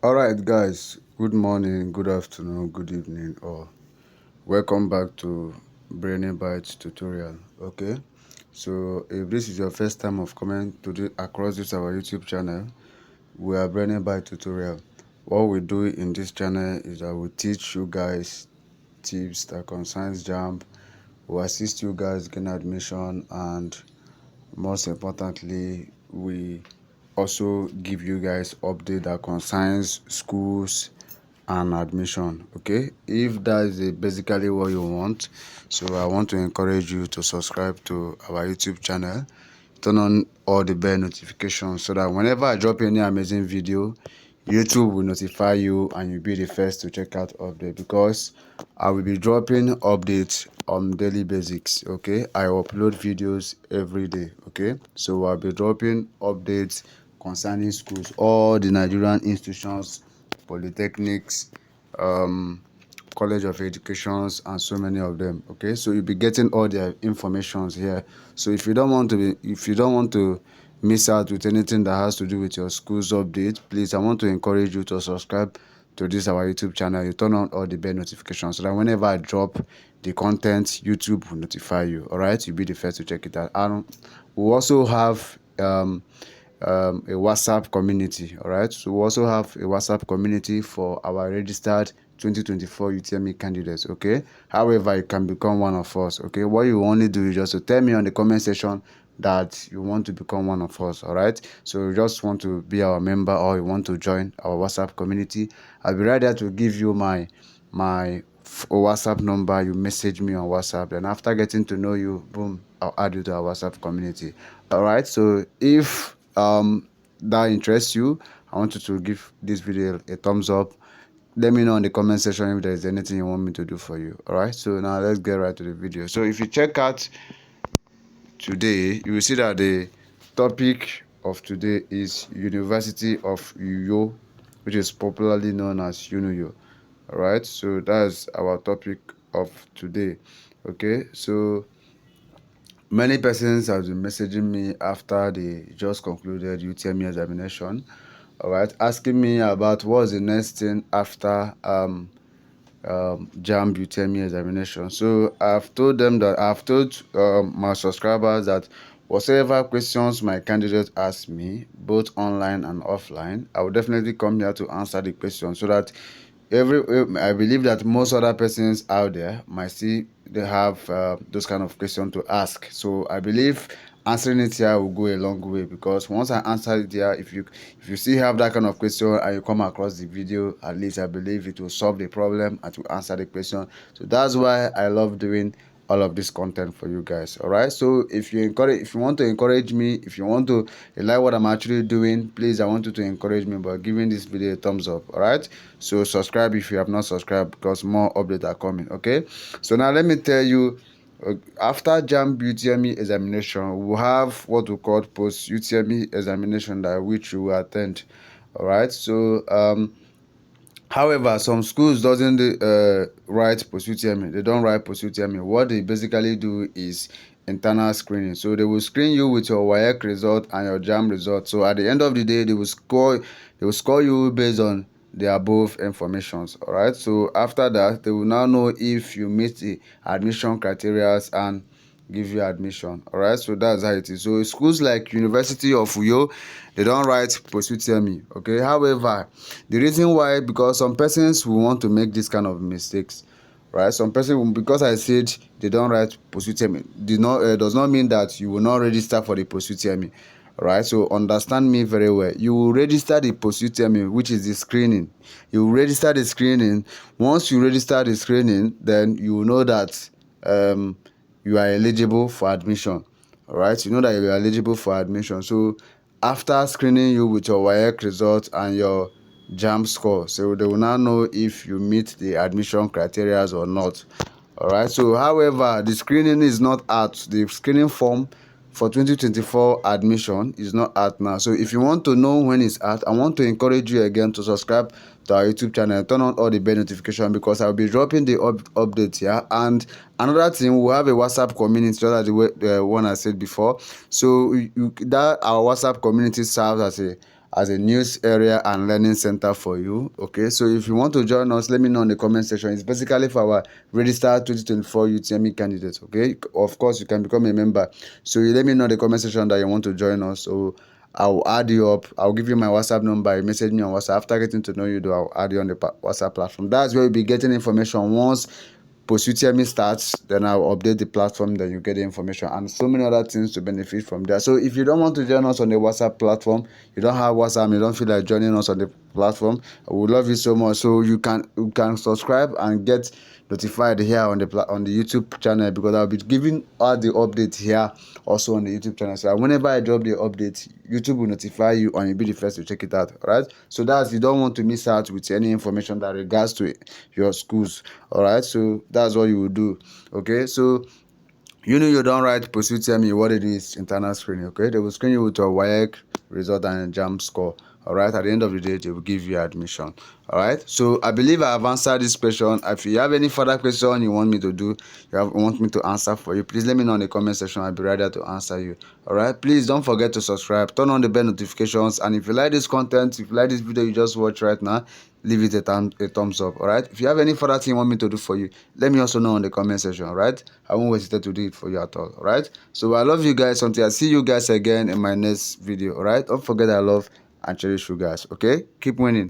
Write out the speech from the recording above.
All right, guys. Good morning, good afternoon, good evening, or welcome back to Brainybite tutorial. Okay, so if this is your first time of coming to across this our YouTube channel, we are Brainybite tutorial. What we do in this channel is that we teach you guys tips that concerns Jamb. We assist you guys gain admission, and most importantly, we also give you guys update that concerns schools and admission. Okay, if that is basically what you want, so I want to encourage you to subscribe to our YouTube channel, turn on all the bell notifications so that whenever I drop any amazing video, YouTube will notify you and you'll be the first to check out update, because I will be dropping updates on daily basics. Okay, I upload videos every day. Okay, so I'll be dropping updates concerning schools, all the Nigerian institutions, polytechnics, college of educations, and so many of them. Okay, so you'll be getting all their informations here. So if you don't want to miss out with anything that has to do with your school's update, please, I want to encourage you to subscribe to this our YouTube channel. You turn on all the bell notifications so that whenever I drop the content, YouTube will notify you. All right, you'll be the first to check it out. And we also have a WhatsApp community. All right, so we also have a WhatsApp community for our registered 2024 UTME candidates. Okay, however, you can become one of us. Okay, what you only do is just to tell me on the comment section that you want to become one of us. All right, so you just want to be our member or you want to join our WhatsApp community, I'll be right there to give you my WhatsApp number. You message me on WhatsApp, then after getting to know you, boom, I'll add you to our WhatsApp community. All right, so if that interests you, I want you to give this video a thumbs up. Let me know in the comment section if there is anything you want me to do for you. All right, so now let's get right to the video. So if you check out today, you will see that the topic of today is University of UNIYO, which is popularly known as UNIYO. All right, so that's our topic of today. Okay, so many persons have been messaging me after they just concluded UTME examination, all right, asking me about what's the next thing after Jamb UTME examination. So I've told my subscribers that whatever questions my candidate asks me, both online and offline, I will definitely come here to answer the question, so that I believe that most other persons out there might see they have those kind of questions to ask. So I believe answering it here will go a long way, because once I answer it here, if you still have that kind of question and you come across the video, at least I believe it will solve the problem and to answer the question. So that's why I love doing all of this content for you guys. All right, so if you want to encourage me, if you like what I'm actually doing, please, I want you to encourage me by giving this video a thumbs up. All right, so subscribe if you have not subscribed, because more updates are coming. Okay, so now let me tell you, after Jamb UTME examination, we have what we call post UTME examination, that which you will attend. All right, so however, some schools doesn't write post UTME. They don't write post UTME. What they basically do is internal screening. So they will screen you with your WAEC result and your Jamb result. So at the end of the day, they will score you based on the above informations. All right, so after that, they will now know if you meet the admission criteria and give you admission. All right, so that's how it is. So schools like University of UYO, they don't write post UTME. Okay, however, the reason why, because some persons will want to make this kind of mistakes, right? Some person, because I said they don't write post UTME, does not mean that you will not register for the post UTME. Right, so understand me very well. You will register the post UTME, which is the screening. You will register the screening. Once you register the screening, then you will know that you are eligible for admission. All right, you know that you are eligible for admission. So after screening you with your WAEC result and your Jamb score, so they will now know if you meet the admission criteria or not. All right, so however, the screening is not out. The screening form for 2024 admission is not out now. So if you want to know when it's out, I want to encourage you again to subscribe to our YouTube channel, turn on all the bell notification, because I'll be dropping the update here. And another thing, we'll have a WhatsApp community, just as the one I said before. So that our WhatsApp community serves as a news area and learning center for you. Okay, so if you want to join us, let me know in the comment section. It's basically for our registered 2024 UTME candidates. Okay, of course you can become a member, so you let me know in the comment section that you want to join us. So I'll add you up. I'll give you my WhatsApp number. You message me on WhatsApp. After getting to know you, though, I'll add you on the WhatsApp platform. That's where you'll be getting information. Once post UTME starts, then I'll update the platform, then you get the information and so many other things to benefit from there. So if you don't want to join us on the WhatsApp platform, you don't have WhatsApp, you don't feel like joining us on the platform, I would love you so much. So you can subscribe and get notified here on the YouTube channel, because I'll be giving all the updates here also on the YouTube channel. So whenever I drop the update, YouTube will notify you and you'll be the first to check it out. All right, so that's, you don't want to miss out with any information that regards to your schools. All right, so that's what you will do. Okay, so you don't write post UTME. What it is, internal screening. Okay, they will screen you with your WAEC result and a Jamb score. All right, at the end of the day, they will give you admission. All right, so I believe I have answered this question. If you have any further question you want me to do, want me to answer for you, please let me know in the comment section. I'll be ready to answer you. All right, please don't forget to subscribe, turn on the bell notifications, and if you like this content, if you like this video you just watched right now, leave it a thumbs up. All right, if you have any further thing you want me to do for you, let me also know in the comment section. All right, I won't hesitate to do it for you at all. All right, so I love you guys. Until I see you guys again in my next video. All right, don't forget I love and cherish you guys. Okay, keep winning.